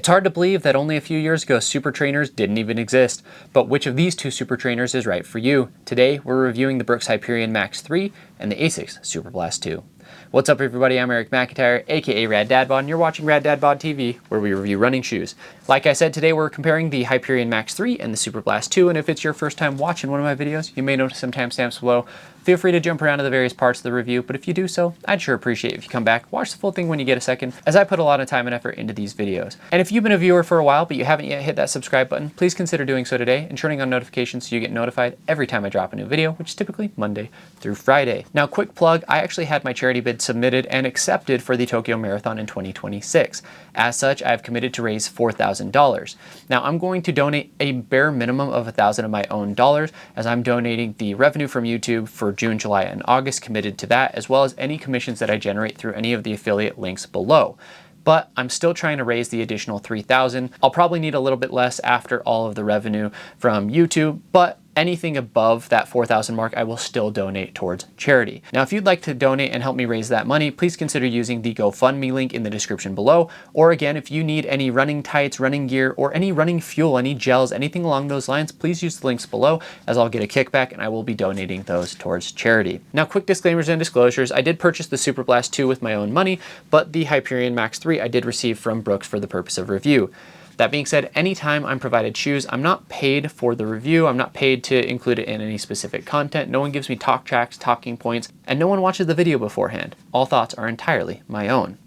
hard to believe that only a few years ago Supertrainers didn't even exist, but which of these two Supertrainers is right for you? Today we're reviewing the Brooks Hyperion Max 3 and the Asics Superblast 2. What's up everybody, I'm Eric McIntyre, aka Rad Dad Bod, and you're watching Rad Dad Bod TV, where we review running shoes. Like I said, today we're comparing the Hyperion Max 3 and the Superblast 2, and if it's your first time watching one of my videos, you may notice some timestamps below. Feel free to jump around to the various parts of the review, but if you do so, I'd sure appreciate if you come back, watch the full thing when you get a second, as I put a lot of time and effort into these videos. And if you've been a viewer for a while, but you haven't yet hit that subscribe button, please consider doing so today and turning on notifications so you get notified every time I drop a new video, which is typically Monday through Friday. Now, quick plug, I actually had my charity bid submitted and accepted for the Tokyo Marathon in 2026. As such, I've committed to raise $4,000. Now, I'm going to donate a bare minimum of $1,000 of my own dollars, as I'm donating the revenue from YouTube for June, July, and August, committed to that, as well as any commissions that I generate through any of the affiliate links below. But I'm still trying to raise the additional $3,000. I'll probably need a little bit less after all of the revenue from YouTube, but anything above that $4,000 mark, I will still donate towards charity. Now, if you'd like to donate and help me raise that money, please consider using the GoFundMe link in the description below. Or again, if you need any running tights, running gear, or any running fuel, any gels, anything along those lines, please use the links below, as I'll get a kickback and I will be donating those towards charity. Now, quick disclaimers and disclosures. I did purchase the Superblast 2 with my own money, but the Hyperion Max 3 I did receive from Brooks for the purpose of review. That being said, anytime I'm provided shoes, I'm not paid for the review. I'm not paid to include it in any specific content. No one gives me talk tracks, talking points, and no one watches the video beforehand. All thoughts are entirely my own.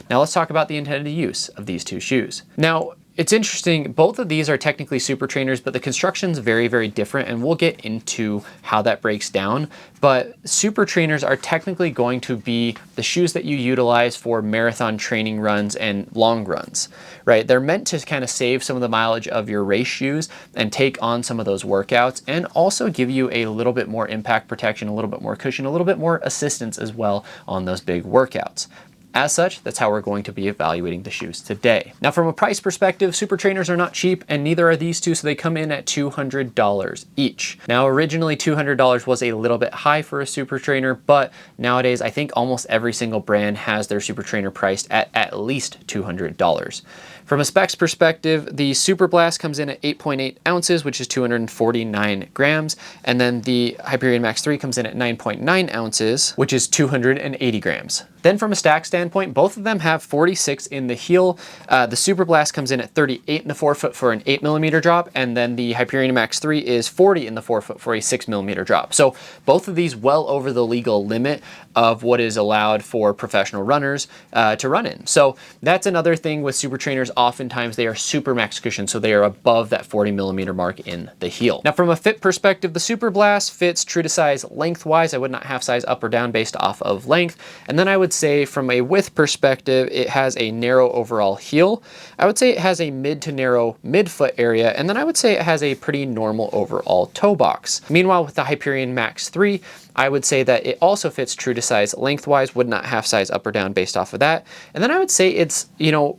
Now let's talk about the intended use of these two shoes. Now, it's interesting, both of these are technically Supertrainers, but the construction's very, very different, and we'll get into how that breaks down. But Supertrainers are technically going to be the shoes that you utilize for marathon training runs and long runs, right? They're meant to kind of save some of the mileage of your race shoes and take on some of those workouts, and also give you a little bit more impact protection, a little bit more cushion, a little bit more assistance as well on those big workouts. As such, that's how we're going to be evaluating the shoes today. Now, from a price perspective, Supertrainers are not cheap, and neither are these two, so they come in at $200 each. Now, originally $200 was a little bit high for a Supertrainer, but nowadays I think almost every single brand has their Supertrainer priced at least $200. From a specs perspective, the Superblast comes in at 8.8 ounces, which is 249 grams, and then the Hyperion Max 3 comes in at 9.9 ounces, which is 280 grams. Then from a stack standpoint, both of them have 46 in the heel. The Superblast comes in at 38 in the forefoot for an 8mm drop, and then the Hyperion Max 3 is 40 in the forefoot for a 6mm drop. So both of these well over the legal limit of what is allowed for professional runners to run in. So that's another thing with Supertrainers. Oftentimes they are super max cushion, so they are above that 40mm mark in the heel. Now, from a fit perspective, the Superblast fits true to size lengthwise. I would not half size up or down based off of length. And then I would say from a width perspective, it has a narrow overall heel. I would say it has a mid to narrow midfoot area, and then I would say it has a pretty normal overall toe box. Meanwhile, with the Hyperion Max 3, I would say that it also fits true to size lengthwise, would not half size up or down based off of that. And then I would say it's,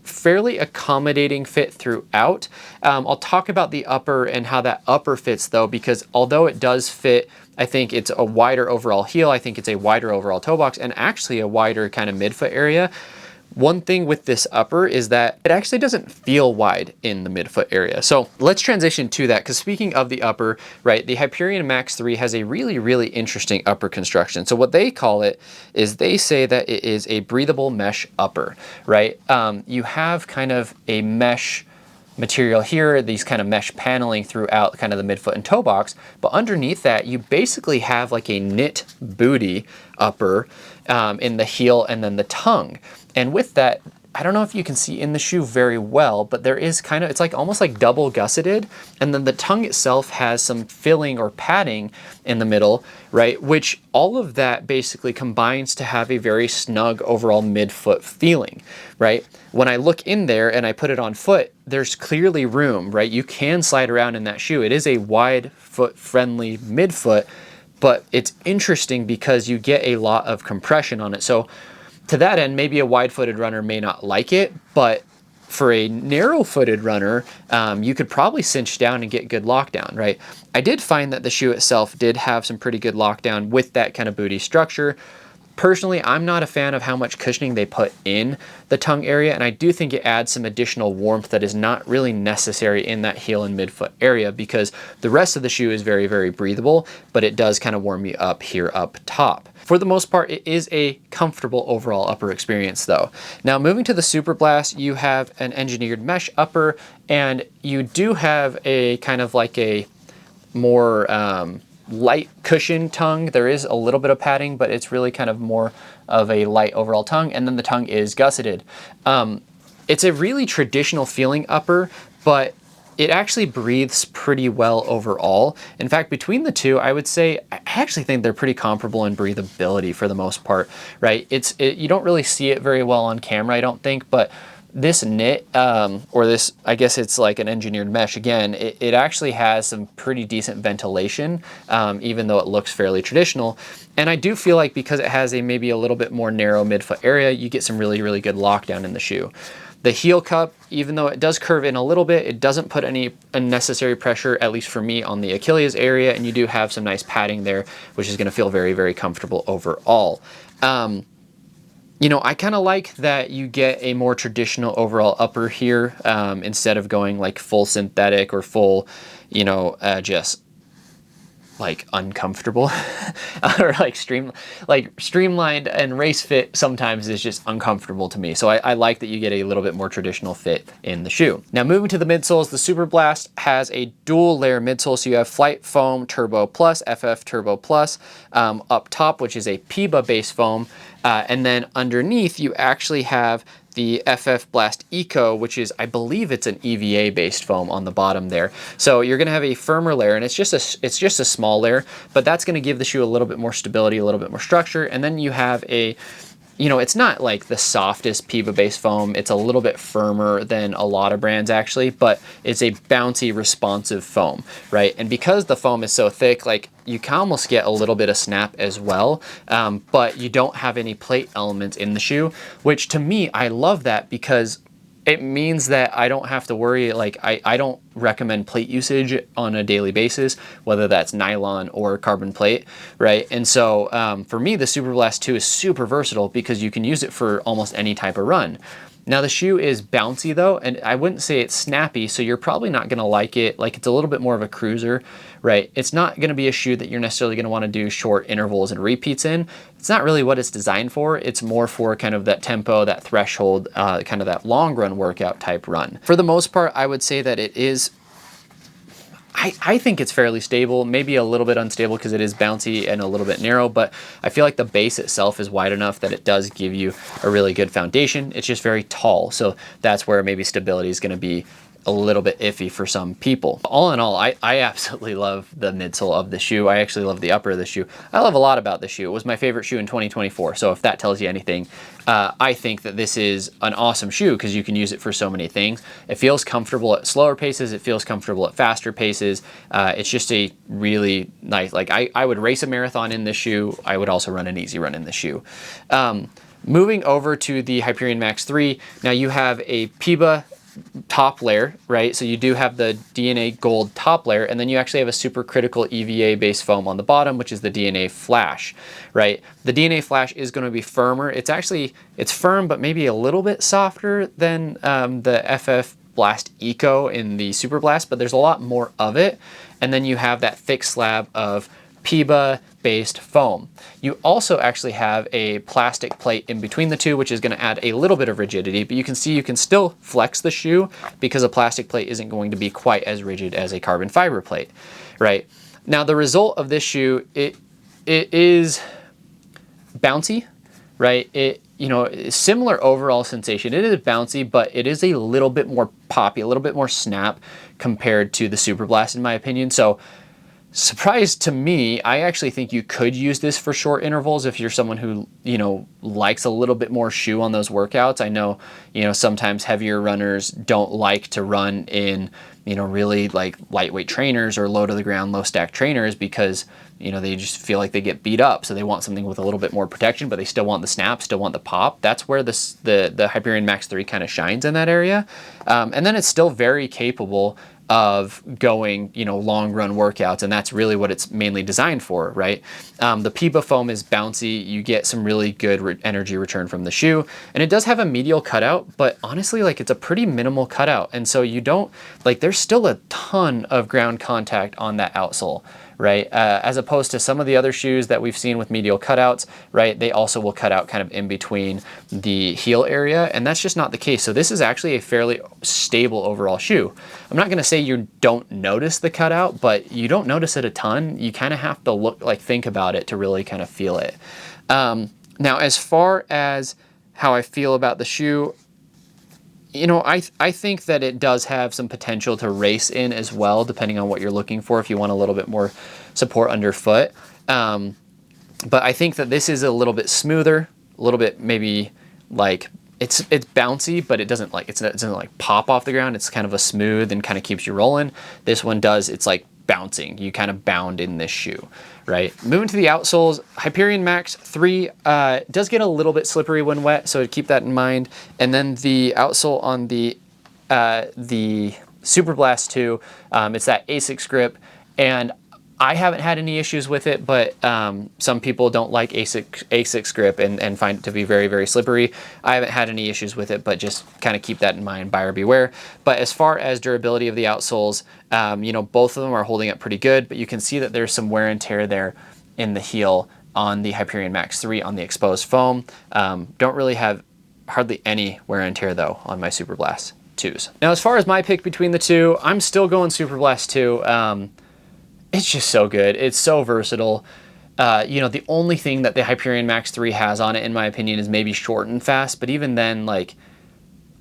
fairly accommodating fit throughout. I'll talk about the upper and how that upper fits though, because although it does fit, I think it's a wider overall heel, I think it's a wider overall toe box, and actually a wider kind of midfoot area. One thing with this upper is that it actually doesn't feel wide in the midfoot area. So let's transition to that, because speaking of the upper, right, the Hyperion Max 3 has a really, really interesting upper construction. So what they call it is they say that it is a breathable mesh upper, right? You have kind of a mesh material here, these kind of mesh paneling throughout kind of the midfoot and toe box, but underneath that you basically have like a knit booty upper in the heel and then the tongue. And with that, I don't know if you can see in the shoe very well, but there is kind of, it's like almost like double gusseted, and then the tongue itself has some filling or padding in the middle, right? Which all of that basically combines to have a very snug overall midfoot feeling, right? When I look in there and I put it on foot, there's clearly room, right? You can slide around in that shoe. It is a wide foot friendly midfoot, but it's interesting because you get a lot of compression on it. So to that end, maybe a wide-footed runner may not like it, but for a narrow-footed runner, you could probably cinch down and get good lockdown, right? I did find that the shoe itself did have some pretty good lockdown with that kind of booty structure. Personally, I'm not a fan of how much cushioning they put in the tongue area, and I do think it adds some additional warmth that is not really necessary in that heel and midfoot area, because the rest of the shoe is very, very breathable, but it does kind of warm you up here up top. For the most part, it is a comfortable overall upper experience though. Now moving to the Superblast, you have an engineered mesh upper, and you do have a kind of like a more light cushion tongue. There is a little bit of padding, but it's really kind of more of a light overall tongue, and then the tongue is gusseted. It's a really traditional feeling upper, but it actually breathes pretty well overall. In fact, between the two, I would say, I actually think they're pretty comparable in breathability for the most part, right? You don't really see it very well on camera, I don't think, but this knit, or this, I guess it's like an engineered mesh again, it actually has some pretty decent ventilation, even though it looks fairly traditional. And I do feel like because it has maybe a little bit more narrow midfoot area, you get some really, really good lockdown in the shoe. The heel cup, even though it does curve in a little bit, it doesn't put any unnecessary pressure, at least for me, on the Achilles area, and you do have some nice padding there, which is going to feel very, very comfortable overall. You know, I kind of like that you get a more traditional overall upper here, instead of going like full synthetic or full, you know, just like uncomfortable or like streamlined and race fit sometimes is just uncomfortable to me. So I like that you get a little bit more traditional fit in the shoe. Now moving to the midsoles, the Superblast has a dual layer midsole. So you have Flight Foam Turbo Plus, FF Turbo Plus up top, which is a PIBA based foam. And then underneath you actually have the FF Blast Eco, which is, I believe it's an EVA based foam on the bottom there. So you're gonna have a firmer layer, and it's just a small layer, but that's gonna give the shoe a little bit more stability, a little bit more structure. And then you have a, you know, it's not like the softest PIBA based foam. It's a little bit firmer than a lot of brands actually, but it's a bouncy responsive foam, right? And because the foam is so thick, like you can almost get a little bit of snap as well, but you don't have any plate elements in the shoe, which to me, I love that because it means that I don't have to worry, like I don't recommend plate usage on a daily basis, whether that's nylon or carbon plate, right? And so for me, the Superblast 2 is super versatile because you can use it for almost any type of run. Now the shoe is bouncy though, and I wouldn't say it's snappy, so you're probably not gonna like it. Like it's a little bit more of a cruiser, right? It's not gonna be a shoe that you're necessarily gonna wanna do short intervals and repeats in. It's not really what it's designed for. It's more for kind of that tempo, that threshold, kind of that long run workout type run. For the most part, I would say that it is, I think it's fairly stable, maybe a little bit unstable because it is bouncy and a little bit narrow, but I feel like the base itself is wide enough that it does give you a really good foundation. It's just very tall, so that's where maybe stability is going to be a little bit iffy for some people. All in all, I absolutely love the midsole of the shoe. I actually love the upper of the shoe. I love a lot about the shoe. It was my favorite shoe in 2024, so if that tells you anything, I think that this is an awesome shoe because you can use it for so many things. It feels comfortable at slower paces. It feels comfortable at faster paces. It's just a really nice, like I would race a marathon in this shoe. I would also run an easy run in this shoe. Moving over to the Hyperion Max 3, now you have a PIBA top layer, right? So you do have the DNA Gold top layer, and then you actually have a supercritical EVA based foam on the bottom, which is the DNA Flash, right? The DNA Flash is going to be firmer. It's firm, but maybe a little bit softer than the FF Blast Eco in the Superblast, but there's a lot more of it. And then you have that thick slab of PIBA based foam. You also actually have a plastic plate in between the two, which is going to add a little bit of rigidity, but you can see you can still flex the shoe because a plastic plate isn't going to be quite as rigid as a carbon fiber plate, right? Now the result of this shoe, it is bouncy, right? You know, similar overall sensation. It is bouncy, but it is a little bit more poppy, a little bit more snap compared to the Superblast in my opinion. So surprise to me, I actually think you could use this for short intervals if you're someone who, you know, likes a little bit more shoe on those workouts. I know, you know, sometimes heavier runners don't like to run in, you know, really like lightweight trainers or low to the ground, low stack trainers because, you know, they just feel like they get beat up. So they want something with a little bit more protection, but they still want the snap, still want the pop. That's where the Hyperion Max 3 kind of shines in that area. And then it's still very capable of going, you know, long run workouts, and that's really what it's mainly designed for, right? The Piba foam is bouncy. You get some really good energy return from the shoe, and it does have a medial cutout, but honestly, like, it's a pretty minimal cutout, and so you don't, like, there's still a ton of ground contact on that outsole, right? As opposed to some of the other shoes that we've seen with medial cutouts, right? They also will cut out kind of in between the heel area, and that's just not the case. So this is actually a fairly stable overall shoe. I'm not gonna say you don't notice the cutout, but you don't notice it a ton. You kind of have to think about it to really kind of feel it. Now, as far as how I feel about the shoe, you know, I think that it does have some potential to race in as well, depending on what you're looking for, if you want a little bit more support underfoot. But I think that this is a little bit smoother, a little bit maybe like, it's bouncy, but it doesn't like pop off the ground. It's kind of a smooth and kind of keeps you rolling. This one does, it's like bouncing. You kind of bound in this shoe, right? Moving to the outsoles, Hyperion Max 3 does get a little bit slippery when wet, so keep that in mind. And then the outsole on the Superblast 2, it's that Asics grip, and I haven't had any issues with it, but some people don't like Asics grip and find it to be very, very slippery. I haven't had any issues with it, but just kind of keep that in mind, buyer beware. But as far as durability of the outsoles, you know, both of them are holding up pretty good, but you can see that there's some wear and tear there in the heel on the Hyperion Max 3 on the exposed foam. Don't really have hardly any wear and tear though on my Superblast 2s. Now, as far as my pick between the two, I'm still going Superblast 2. It's just so good. It's so versatile. You know, the only thing that the Hyperion Max 3 has on it, in my opinion, is maybe short and fast. But even then, like,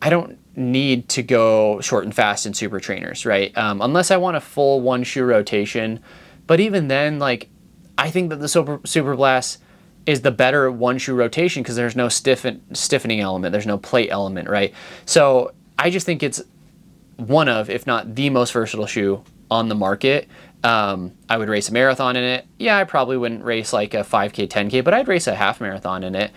I don't need to go short and fast in Supertrainers, right? Unless I want a full one shoe rotation. But even then, like, I think that the Superblast is the better one shoe rotation because there's no stiffening element. There's no plate element, right? So I just think it's one of, if not the most versatile shoe on the market. I would race a marathon in it. Yeah, I probably wouldn't race like a 5K, 10K, but I'd race a half marathon in it.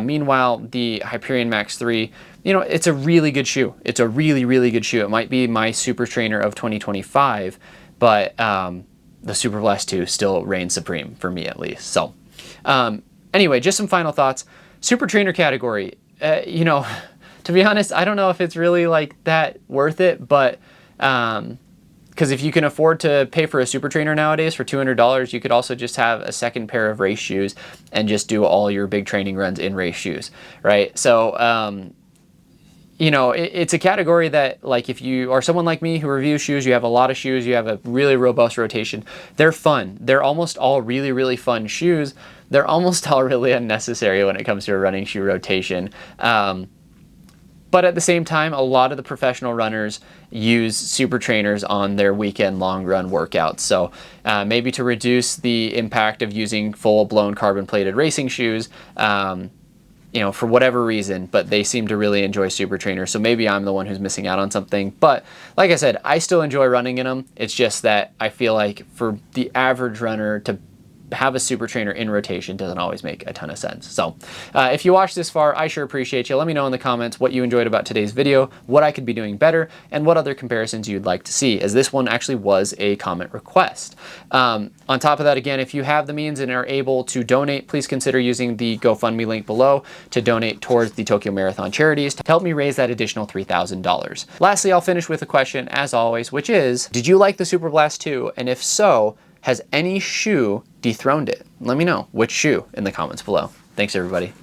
Meanwhile, the Hyperion Max 3, you know, it's a really good shoe. It's a really, really good shoe. It might be my super trainer of 2025, but the Superblast 2 still reigns supreme for me at least. So anyway, just some final thoughts. Super trainer category, you know, to be honest, I don't know if it's really like that worth it, but because if you can afford to pay for a super trainer nowadays for $200, you could also just have a second pair of race shoes and just do all your big training runs in race shoes, right? So, you know, it's a category that, like, if you are someone like me who reviews shoes, you have a lot of shoes, you have a really robust rotation, they're fun. They're almost all really, really fun shoes. They're almost all really unnecessary when it comes to a running shoe rotation. But at the same time, a lot of the professional runners use super trainers on their weekend long run workouts. So maybe to reduce the impact of using full blown carbon plated racing shoes, you know, for whatever reason, but they seem to really enjoy super trainers. So maybe I'm the one who's missing out on something. But like I said, I still enjoy running in them. It's just that I feel like for the average runner to have a super trainer in rotation doesn't always make a ton of sense. So if you watched this far, I sure appreciate you. Let me know in the comments what you enjoyed about today's video, what I could be doing better, and what other comparisons you'd like to see, as this one actually was a comment request. On top of that, again, if you have the means and are able to donate, please consider using the GoFundMe link below to donate towards the Tokyo Marathon charities to help me raise that additional $3,000. Lastly, I'll finish with a question, as always, which is, did you like the Superblast 2? And if so, has any shoe dethroned it? Let me know which shoe in the comments below. Thanks, everybody.